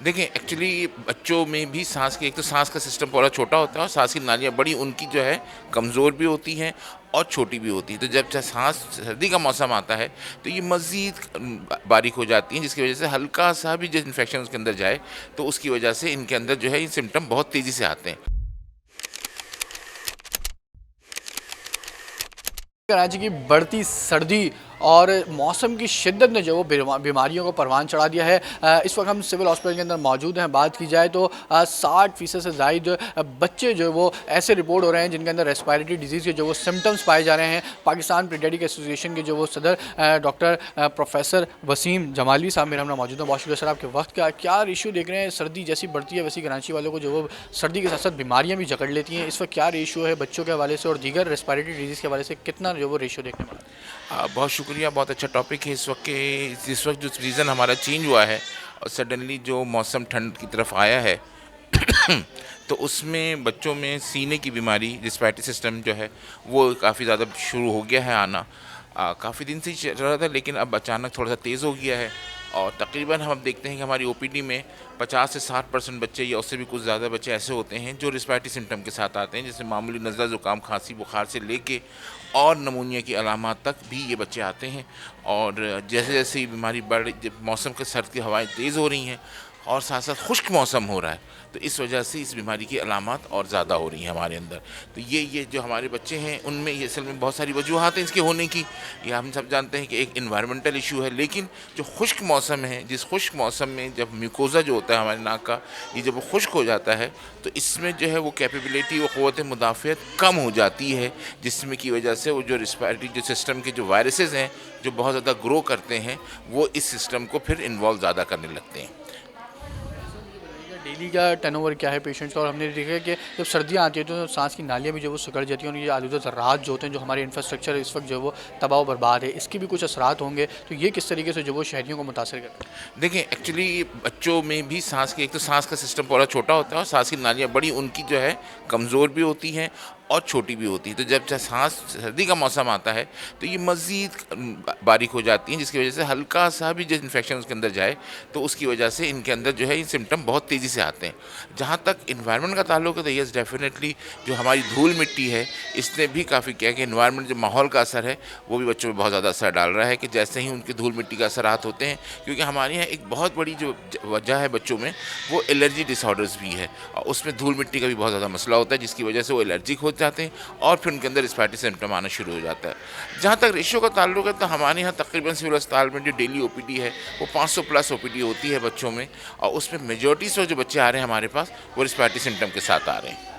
देखिए, एक्चुअली बच्चों में भी साँस की एक तो साँस का सिस्टम थोड़ा छोटा होता है और साँस की नालियाँ बड़ी उनकी जो है कमज़ोर भी होती हैं और छोटी भी होती है। तो जब साँस सर्दी का मौसम आता है तो ये मज़ीद बारीक हो जाती हैं, जिसकी वज़ह से हल्का-सा भी जो इन्फेक्शन उसके अंदर जाए तो उसकी वज़ह से इनके अंदर जो है ये सिम्पटम बहुत तेज़ी से आते हैं। कराची की बढ़ती सर्दी और मौसम की शिद्दत ने जो वो बीमारियों को परवान चढ़ा दिया है। इस वक्त हम सिविल हॉस्पिटल के अंदर मौजूद हैं। बात की जाए तो 60% से ज़ायद बच्चे जो वो ऐसे रिपोर्ट हो रहे हैं जिनके अंदर रेस्पिरेटरी डिजीज़ के जो वो सिम्टम्स पाए जा रहे हैं। पाकिस्तान पीडियाट्रिक एसोसिएशन के जो वो सदर डॉक्टर प्रोफेसर वसीम जमालवी साहब मेरे हमरा मौजूद हैं। बहुत शुक्रिया सर आपके वक्त का। क्या रेशियो देख रहे हैं? सर्दी जैसी बढ़ती है वैसी कराची वालों को जो वो सर्दी के साथ साथ बीमारियाँ भी जकड़ लेती हैं। इस वक्त क्या रेशियो है बच्चों के हवाले से और दीगर रेस्पिरेटरी डिजीज़ के हवाले से, कितना जो वो रेशियो देखने में? बहुत शुक्रिया, बहुत अच्छा टॉपिक है। इस वक्त जो सीज़न हमारा चेंज हुआ है और सडनली जो मौसम ठंड की तरफ आया है तो उसमें बच्चों में सीने की बीमारी, रिस्पायरेटरी सिस्टम जो है वो काफ़ी ज़्यादा शुरू हो गया है आना। काफ़ी दिन से ही चल रहा था लेकिन अब अचानक थोड़ा सा तेज़ हो गया है और तकरीबन हम देखते हैं कि हमारी ओपीडी में 50 से 60% बच्चे या उससे भी कुछ ज़्यादा बच्चे ऐसे होते हैं जो रिस्पायरेटरी सिम्टम के साथ आते हैं, जैसे मामूली नज़ला ज़ुकाम खांसी बुखार से लेके और नमूनिया की अलामात तक भी ये बच्चे आते हैं। और जैसे जैसे ये बीमारी बढ़ जब मौसम के सर्द की हवाएं तेज़ हो रही हैं और साथ साथ खुश्क मौसम हो रहा है तो इस वजह से इस बीमारी की अलामात और ज़्यादा हो रही हैं हमारे अंदर। तो ये जो हमारे बच्चे हैं उनमें ये असल में बहुत सारी वजूहत हैं इसके होने की। ये हम सब जानते हैं कि एक इन्वायरमेंटल इशू है, लेकिन जो खुश्क मौसम है, जिस खुश्क मौसम में जब म्यूकोज़ा जो होता है हमारे नाक का, ये जब वो खुश्क हो जाता है तो इसमें जो है वो कैपेबिलिटी व क़ुव्वत मुदाफ़ियत कम हो जाती है, जिसमें की वजह से वो जो रिस्पायरेटरी जो सिस्टम के जो वायरसेस हैं जो बहुत ज़्यादा ग्रो करते हैं वो इस सिस्टम को फिर इन्वॉल्व ज़्यादा करने लगते हैं। डेली का टर्नओवर क्या है पेशेंट्स का? और हमने देखा है कि जब सर्दियाँ आती हैं तो सांस की नालियाँ भी जो वो सिकुड़ जाती हैं और ये आलूदा ज़रात जो होते हैं, जो हमारे इंफ्रास्ट्रक्चर इस वक्त जो वो तबाह बर्बाद है, इसके भी कुछ असरात होंगे। तो ये किस तरीके से जो वो शहरियों को मुतासर करते हैं? देखिए, एक्चुअली बच्चों में भी साँस की एक तो साँस का सिस्टम थोड़ा छोटा होता है और साँस की नालियाँ बड़ी उनकी जो है कमज़ोर भी होती हैं और छोटी भी होती है। तो जब साँस सर्दी का मौसम आता है तो ये मज़ीद बारीक हो जाती हैं, जिसकी वजह से हल्का-सा भी जो इन्फेक्शन उसके अंदर जाए तो उसकी वजह से इनके अंदर जो है ये सिम्पटम बहुत तेज़ी से आते हैं। जहाँ तक एनवायरनमेंट का ताल्लुक है तो येस डेफ़िनेटली जो हमारी धूल मिट्टी है इसने भी काफ़ी क्या है कि एनवायरनमेंट जो माहौल का असर है वो भी बच्चों में बहुत ज़्यादा असर डाल रहा है कि जैसे ही उनकी धूल मिट्टी का असरात होते हैं, क्योंकि हमारे यहाँ एक बहुत बड़ी जो वजह है बच्चों में वो एलर्जी डिसऑर्डर्स भी है और उसमें धूल मिट्टी का भी बहुत ज़्यादा मसला होता है, जिसकी वजह से वो एलर्जिक हो जाते हैं और फिर उनके अंदर रिस्पायरेटरी सिम्पटम आना शुरू हो जाता है। जहाँ तक रेशियो का ताल्लुक है तो हमारे यहाँ तकरीबन सिविल अस्पताल में जो डेली ओपीडी है वो 500 प्लस ओपीडी होती है बच्चों में और उसमें मेजॉरिटी से जो बच्चे आ रहे हैं हमारे पास वो रिस्पायरेटरी सिम्पटम के साथ आ रहे हैं।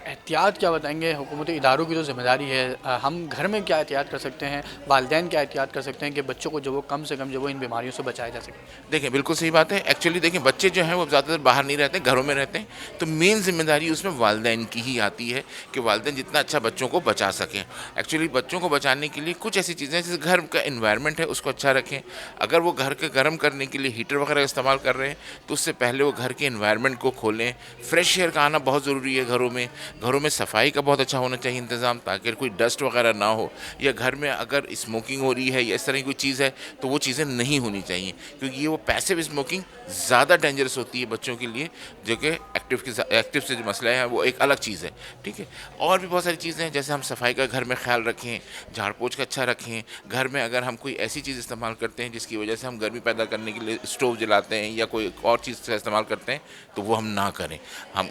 एहतियात क्या बताएंगे? हुकूमती इदारों की तो ज़िम्मेदारी है, हम घर में क्या एहतियात कर सकते हैं, वालिदैन क्या एहतियात कर सकते हैं कि बच्चों को जो वो कम से कम जो वो इन बीमारियों से बचाया जा सके? देखिए, बिल्कुल सही बात है। एक्चुअली देखिए, बच्चे जो हैं वो ज़्यादातर बाहर नहीं रहते, घरों में रहते हैं, तो मेन ज़िम्मेदारी उसमें वालिदैन की ही आती है कि वालिदैन जितना अच्छा बच्चों को बचा सकें। एक्चुअली बच्चों को बचाने के लिए कुछ ऐसी चीज़ें हैं, जैसे घर का एनवायरनमेंट है उसको अच्छा रखें। अगर वो घर के गर्म करने के लिए हीटर वगैरह का इस्तेमाल कर रहे हैं तो उससे पहले वो घर के एनवायरनमेंट को खोलें। फ्रेश एयर का आना बहुत ज़रूरी है घरों में। घरों में सफाई का बहुत अच्छा होना चाहिए इंतज़ाम, ताकि कोई डस्ट वगैरह ना हो, या घर में अगर स्मोकिंग हो रही है या इस तरह की कोई चीज़ है तो वो चीज़ें नहीं होनी चाहिए, क्योंकि ये वो पैसिव स्मोकिंग ज़्यादा डेंजरस होती है बच्चों के लिए, जो कि एक्टिव से जो मसला है वो एक अलग चीज़ है। ठीक है, और भी बहुत सारी चीज़ें हैं, जैसे हम सफाई का घर में ख्याल रखें, झाड़ पोंछ का अच्छा रखें। घर में अगर हम कोई ऐसी चीज़ इस्तेमाल करते हैं जिसकी वजह से हम गर्मी पैदा करने के लिए स्टोव जलाते हैं या कोई और चीज़ का इस्तेमाल करते हैं तो वो हम ना करें।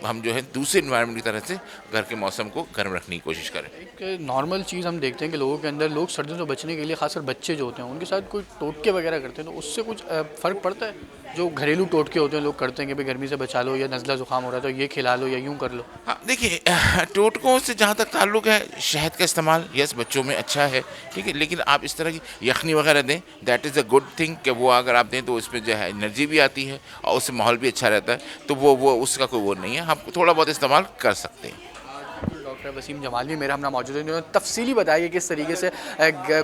हम जो है दूसरे इन्वायरमेंट की तरह से घर के मौसम को गर्म रखने की कोशिश करें। एक नॉर्मल चीज़ हम देखते हैं कि लोगों के अंदर, लोग सर्दियों से बचने के लिए खासकर बच्चे जो होते हैं उनके साथ कोई टोटके वगैरह करते हैं, तो उससे कुछ फ़र्क पड़ता है? जो घरेलू टोटके होते हैं लोग करते हैं कि भाई गर्मी से बचा लो, या नज़ला ज़ुकाम हो रहा है तो ये खिला लो या यूँ कर लो। हाँ, देखिए, टोटकों से जहाँ तक ताल्लुक है, शहद का इस्तेमाल यस बच्चों में अच्छा है, ठीक है, लेकिन आप इस तरह की यखनी वगैरह दें, that is a good thing कि वो अगर आप दें तो इसमें जो है एनर्जी भी आती है और उससे माहौल भी अच्छा रहता है, तो वो उसका कोई वो नहीं है, हम थोड़ा बहुत इस्तेमाल कर सकते हैं। डॉक्टर वसीम जमालवी मेरा हमरा मौजूद है, इन्होंने तफसीली बताया कि किस तरीके से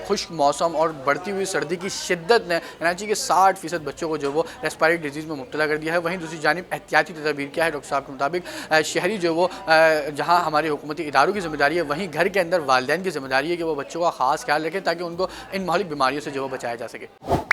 खुश्क मौसम और बढ़ती हुई सर्दी की शिद्दत ने कराची के 60% बच्चों को जो वो रेस्पिरेटरी डिजीज़ में मुब्तला कर दिया है। वहीं दूसरी जानिब एहतियाती तदबीर क्या है? डॉक्टर साहब के मुताबिक शहरी जो वो जहाँ हमारे हुकूमती इदारों की जिम्मेदारी है, वहीं घर के अंदर वालिदैन की जिम्मेदारी है कि वो बच्चों का खास ख्याल रखें ताकि उनको इन माहौली बीमारियों से जो वो बचाया जा सके।